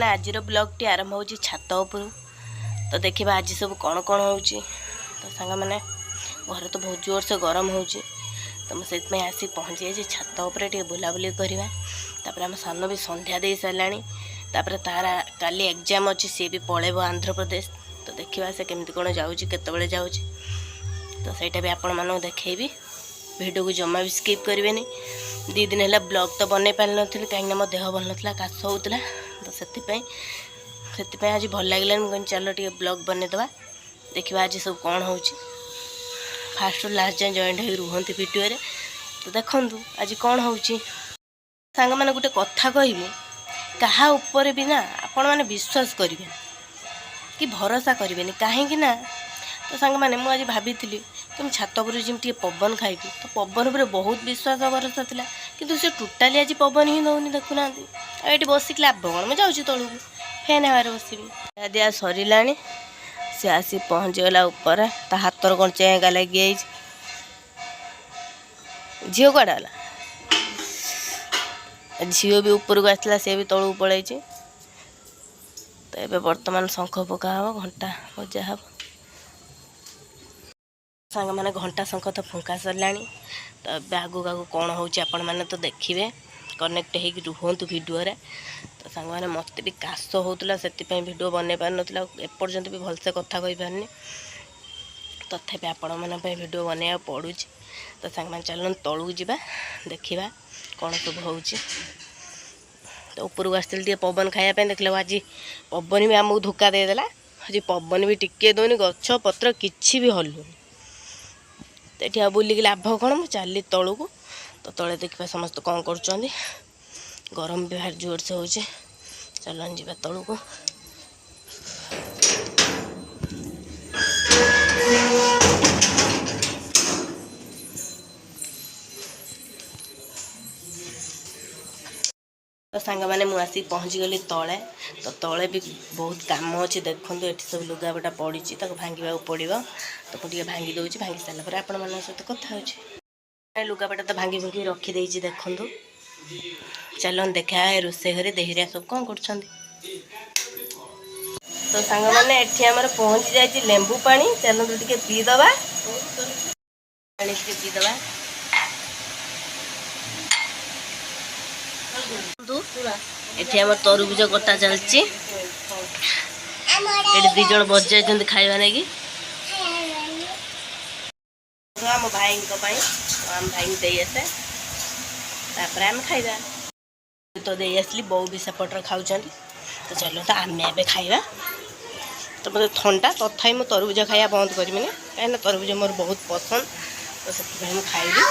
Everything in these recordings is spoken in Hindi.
आज ब्लॉग टी आरंभ हो छात उपर तो देखा आज सब कौन कौन हो तो सांग मैंने घर तो बहुत जोर से गरम हो तो मुझे आसी पहुँची जाए छात उपर बुलाबुली करवा तापर आम सान भी संध्या दे सारे तापर तार काली एग्जाम अच्छी सी भी पलैब आंध्र प्रदेश तो देखा से केमती कौन जाते जाऊँ तो सहीटा भी आपण मानक देखी वीडियो को जमा भी स्किप करें 2 दिन है ब्लॉग तो बन पारि नी कहीं मो देह भल ना काश होता तो से आज भल लगे मुझे चलो टे ब्लॉग बनईदे देखा आज सब कौन हो फास्ट लास्ट जाए जॉइंट हो रुहति वीडियो तो देखु आज कौन हो सांग मैंने गोटे कथा कहबी क्या ऊपर भी ना आपण मैंने विश्वास करेंगे कि भरोसा करेंगे कहीं ना तो सांग मैंने मुझे भाभी कि मैं छात पर टे पवन खाइबी तो पवन पर बहुत विश्वास भरोसा था कि से टोटाली आज पवन ही दौनी देखुना ये बसिक लाभ कौन मुझे जाऊँगी तौक फैन हबार बसबी दिया सरला सी आसी पहुँचीगला ऊपर ता हाथर कौन चेगा लगी झील कड़ा झील भी ऊपर को आसला सी भी तौक पलि तो ये बर्तमान शंख पका हम घंटा बजा हम सांग मैंने घंटा शंख तो फुंका सरला तो आगू आगू कौन हो मैंने तो देखिए कनेक्ट हो रुहतु वीडियो तो सांग मैंने मत भी काश होता से वीडियो बन पार ना एपर्यंत भी भलसे कथा कही पारनी तथापि आपण मन वीडियो बनवा पड़ू तो सांग मैंने चल तलू जा देखा कौन सब हो तो ऊपर को आसती पवन खायापी देख लो आज पवन भी आमको धोखा देदेला आज पवन भी टिके दौनी गछ पत्र किसी भी हलुनी तो ये बुलिक लाभ कौन मुझे चली तलू को तो तले देखा समस्त कौन कर गरम भी भारी जोर से हो चलन जा तलू को तो सांग मैंने मुझे पहुँची गली तले तो तले भी बहुत काम अच्छे देखो ये सब लुगापटा पड़ी भांगा पड़ो तो मुझे भांगी दूसरी भांगी सारापर आपण मान सहित कथा हो लुगापटा तो भांगी भुंगी रखीदे देखु चलन देखा रोसे घरे देहरिया सब कौन कर तो सांग मैंने आमर पहुँची जाए लेंबू पानी चलते टे पीदबा पानी पीदबा ये आम तरबुज कटा चलती दीज बजाई खावा नहीं आम भाई आम भाई दे आसे आम खाइबा तो दे आसली बो भी सेपटर खाऊँ तो चलो तो आम ए खाइबा तो मतलब ठंडा तथा मुझे तरबुज खाया बंद करमी कहीं तरबुज मोर बहुत पसंद तो से खाइबी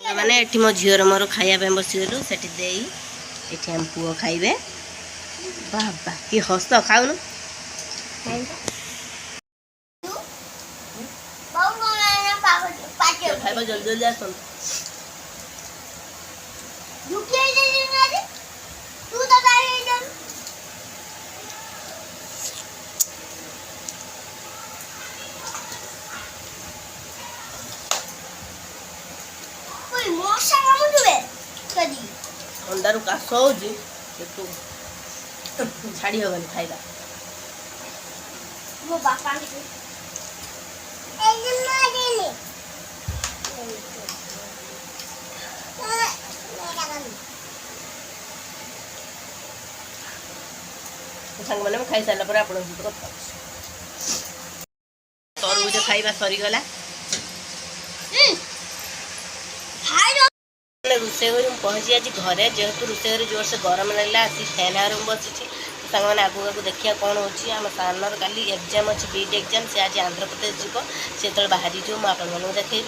मैंने ये मो झीर मोर खायापी बसीगलु से आम पुओ खाइबे बाबा कि हस खाऊन खाइबा जल्दी जल्दी आस अंडारू काश हो छाड़ी होगा खाइबा सांग मैंने खाई सारा पर आप तरबुज खाइबा सरीगला रोसे घर पहुँची आज घरे जेहेतु रोसे घर जोर से गरम लगला आसी फैन आरम बसी सांग मैंने आगू आगू देखिए कौन हो सानर काली एग्जाम अच्छी बीट एग्जाम से आज आंध्र प्रदेश जीव से जो बाहरी जो मुझे देखी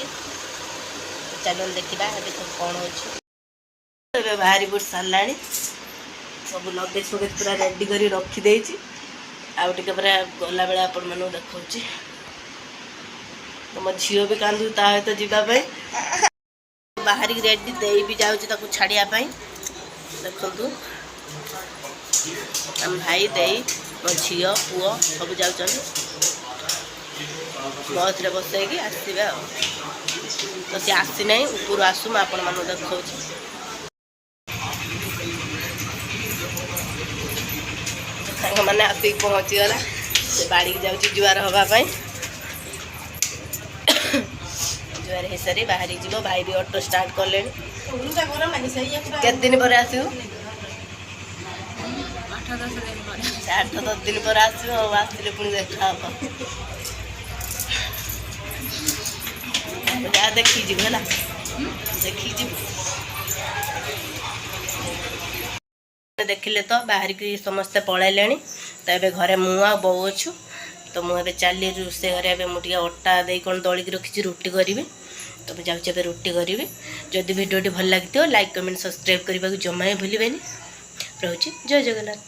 चलो देखा अभी सब कौन हो बाहरी बुट सारा सब लगेज फगेज पूरा रेडी कर रखीदे आउ टे पूरा गला बेला आपण मानू देखा तो मो झील भी कांदू सहित जावाई बाहर रेडी दे भी जाऊँ छाड़िया देखु आम भाई दे मो झी पुओ सब जाऊँ बस रे बसैकी आसवे तो सी आसी ना ऊपर आसू मैं आपण देखा ମାନେ ଆସିକି ପହଞ୍ଚିଗଲା। ସେ ବାଡ଼ିକି ଯାଉଛି ଜୁଆର ହେବା ପାଇଁ। ଜୁଆର ହେଇସାରି ବାହାରି ଯିବ। ଭାଇ ବି ଅଟୋ ଷ୍ଟାର୍ଟ କଲେଣି। କେତେ ଦିନ ପରେ ଆସିବୁ? 8-10 ଦିନ ପରେ ଆସିବ। ଆଉ ଆସିଲେ ପୁଣି ଦେଖା ହବ। ଯାହା ଦେଖିକି ଯିବୁ ହେଲା, ଦେଖିକି ଯିବୁ। ଦେଖିଲେ ତ ବାହାରିକି ସମସ୍ତେ ପଳେଇଲେଣି। ତ ଏବେ ଘରେ ମୁଁ ଆଉ ବୋଉ ଅଛୁ। ତ ମୁଁ ଏବେ ଚାଲି ରୋଷେଇ ଘରେ। ଏବେ ମୁଁ ଟିକେ ଅଟା ଦେଇ କ'ଣ ଦଳିକି ରଖିଛି, ରୁଟି କରିବି। ତ ମୁଁ ଯାଉଛି ଏବେ ରୁଟି କରିବି। ଯଦି ଭିଡ଼ିଓଟି ଭଲ ଲାଗିଥିବ ଲାଇକ୍, କମେଣ୍ଟ, ସବସ୍କ୍ରାଇବ୍ କରିବାକୁ ଜମା ହିଁ ଭୁଲିବେନି। ରହୁଛି। ଜୟ ଜଗନ୍ନାଥ।